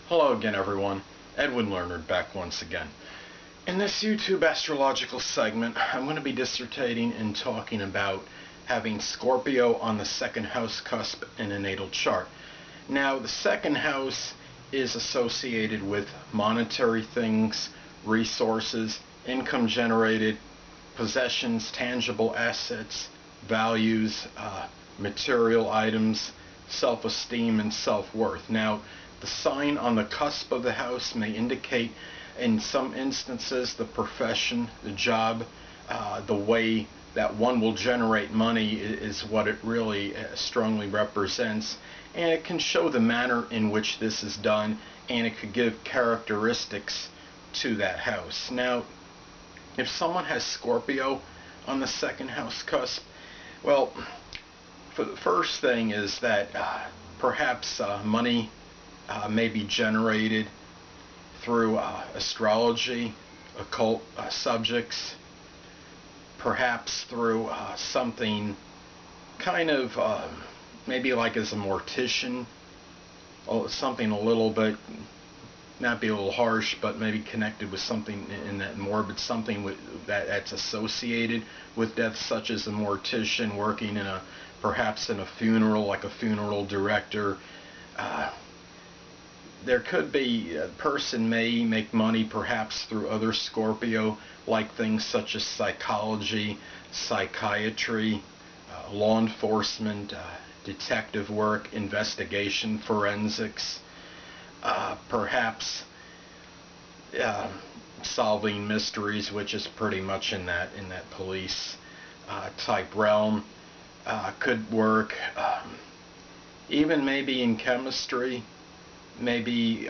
Hello again, everyone. Edwin Learnard back once again. In this YouTube astrological segment, I'm going to be dissertating and talking about having Scorpio on the second house cusp in a natal chart. Now, the second house is associated with monetary things, resources, income generated, possessions, tangible assets, values, material items, self-esteem, and self-worth. Now, the sign on the cusp of the house may indicate, in some instances, the profession, the job, the way that one will generate money is what it really strongly represents, and it can show the manner in which this is done, and it could give characteristics to that house. Now, if someone has Scorpio on the second house cusp, well, for the first thing is that perhaps money may be generated through astrology, occult subjects, perhaps through something kind of maybe like as a mortician, or something a little bit, not be a little harsh, but maybe connected with something in that morbid, something with, that's associated with death, such as a mortician working in perhaps in a funeral, like a funeral director. There could be, a person may make money perhaps through other Scorpio, like things such as psychology, psychiatry, law enforcement, detective work, investigation, forensics, perhaps solving mysteries, which is pretty much in that police type realm. Could work even maybe in chemistry, maybe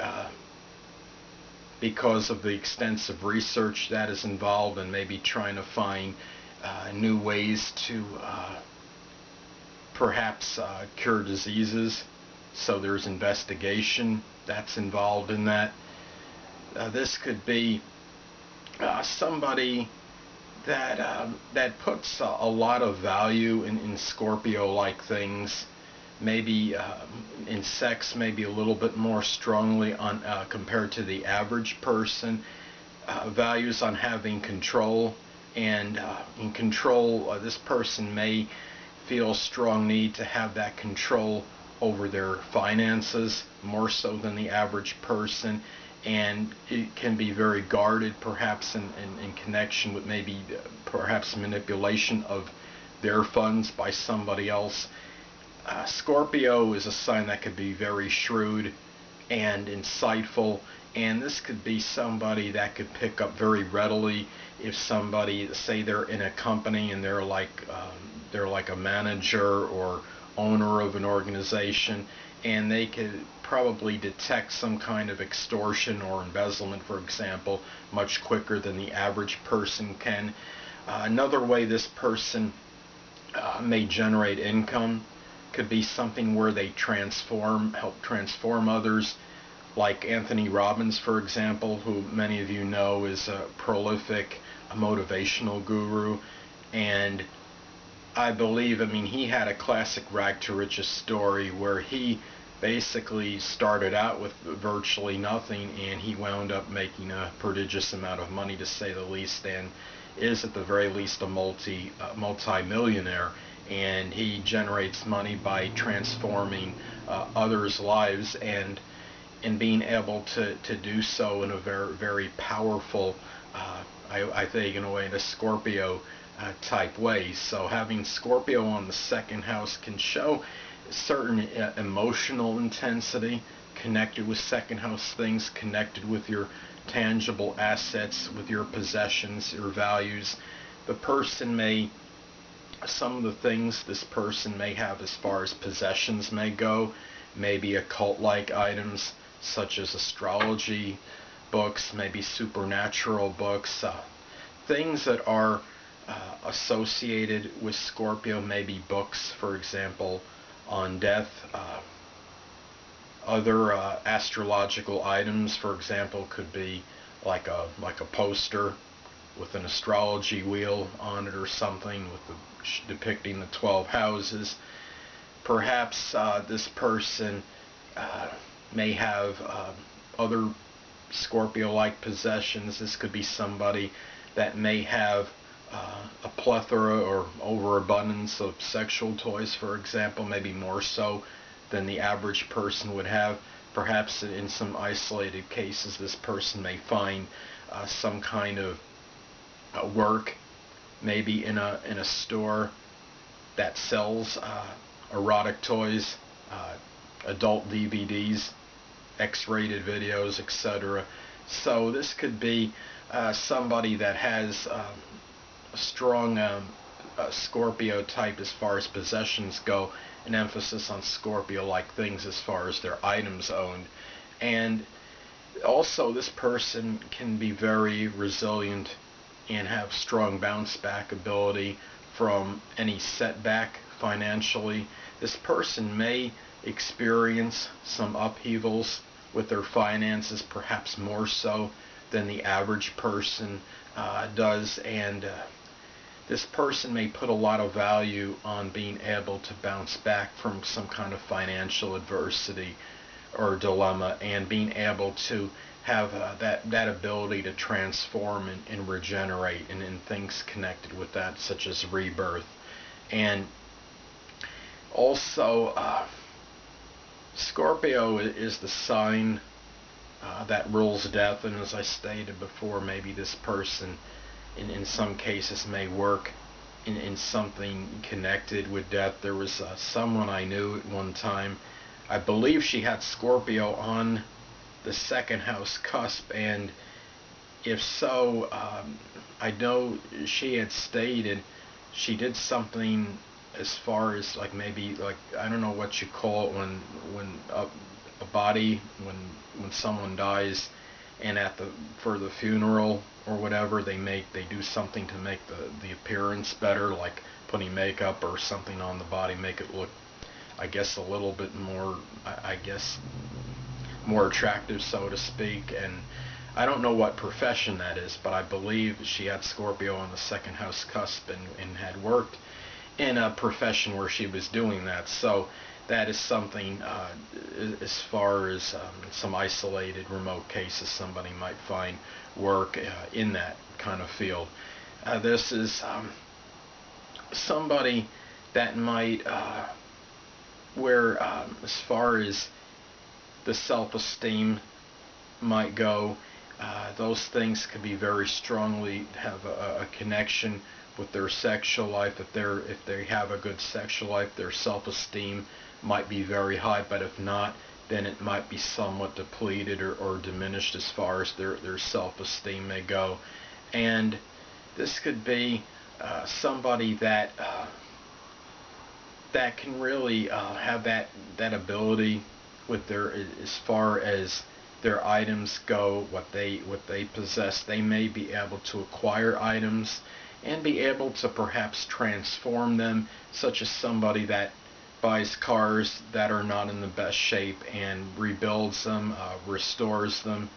because of the extensive research that is involved, and maybe trying to find new ways to perhaps cure diseases. So there's investigation that's involved in that. This could be somebody that puts a lot of value in Scorpio-like things. Maybe in sex, maybe a little bit more strongly on compared to the average person. Values on having control, and in control, this person may feel a strong need to have that control over their finances, more so than the average person, and it can be very guarded, perhaps in connection with maybe perhaps manipulation of their funds by somebody else. Scorpio is a sign that could be very shrewd and insightful, and this could be somebody that could pick up very readily if somebody, say they're in a company and they're like a manager or owner of an organization, and they could probably detect some kind of extortion or embezzlement, for example, much quicker than the average person can. Another way this person may generate income could be something where they help transform others, like Anthony Robbins, for example, who many of you know is a prolific motivational guru. And I believe, he had a classic rag to riches story where he basically started out with virtually nothing, and he wound up making a prodigious amount of money, to say the least, and is at the very least a multi-millionaire. And he generates money by transforming others' lives, and being able to do so in a very, very powerful, I think in a way, in a Scorpio type way. So having Scorpio on the second house can show certain emotional intensity connected with second house things, connected with your tangible assets, with your possessions, your values. The person may, some of the things this person may have as far as possessions may go, maybe occult-like items such as astrology books, maybe supernatural books, things that are associated with Scorpio, maybe books, for example, on death. Other astrological items, for example, could be like a poster with an astrology wheel on it or something, with depicting the 12 houses. Perhaps this person may have other Scorpio-like possessions. This could be somebody that may have a plethora or overabundance of sexual toys, for example, maybe more so than the average person would have. Perhaps in some isolated cases, this person may find some kind of work, maybe in a store that sells erotic toys, adult DVDs, X-rated videos, etc. So this could be somebody that has a strong Scorpio type as far as possessions go, an emphasis on Scorpio-like things as far as their items owned. And also this person can be very resilient and have strong bounce back ability from any setback financially. This person may experience some upheavals with their finances, perhaps more so than the average person does, and this person may put a lot of value on being able to bounce back from some kind of financial adversity or dilemma, and being able to have that ability to transform and regenerate, and things connected with that, such as rebirth. And also, Scorpio is the sign that rules death, and as I stated before, maybe this person in some cases may work in something connected with death. There was someone I knew at one time, I believe she had Scorpio on the second house cusp, and if so, I know she had stated she did something as far as like maybe like, I don't know what you call it when a body, when someone dies, and for the funeral or whatever, they do something to make the appearance better, like putting makeup or something on the body, make it look, I guess, a little bit more, I guess, more attractive, so to speak. And I don't know what profession that is, but I believe she had Scorpio on the second house cusp, and had worked in a profession where she was doing that. So that is something, as far as some isolated remote cases, somebody might find work in that kind of field. This is somebody that might, where as far as the self-esteem might go, those things could be very strongly have a connection with their sexual life. If they have a good sexual life, their self-esteem might be very high, but if not, then it might be somewhat depleted or diminished as far as their self-esteem may go. And this could be somebody that can really have that ability with their, as far as their items go, what they possess. They may be able to acquire items and be able to perhaps transform them, such as somebody that buys cars that are not in the best shape and rebuilds them, restores them,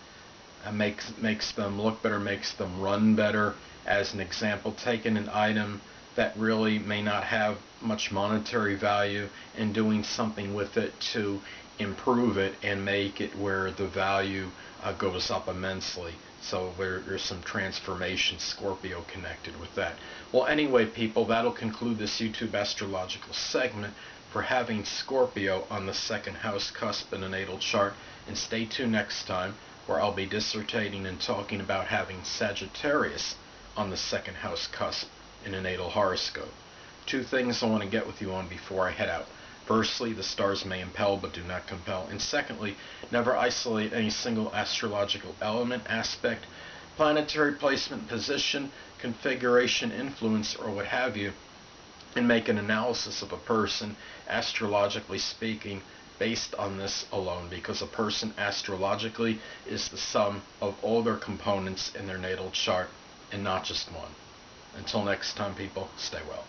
makes them look better, makes them run better. As an example, taking an item that really may not have much monetary value and doing something with it to improve it and make it where the value goes up immensely. So there's some transformation, Scorpio, connected with that. Well, anyway, people, that'll conclude this YouTube astrological segment for having Scorpio on the second house cusp in a natal chart. And stay tuned next time, where I'll be dissertating and talking about having Sagittarius on the second house cusp in a natal horoscope. Two things I want to get with you on before I head out. Firstly, the stars may impel but do not compel. And secondly, never isolate any single astrological element, aspect, planetary placement, position, configuration, influence, or what have you, and make an analysis of a person, astrologically speaking, based on this alone, because a person astrologically is the sum of all their components in their natal chart and not just one. Until next time, people, stay well.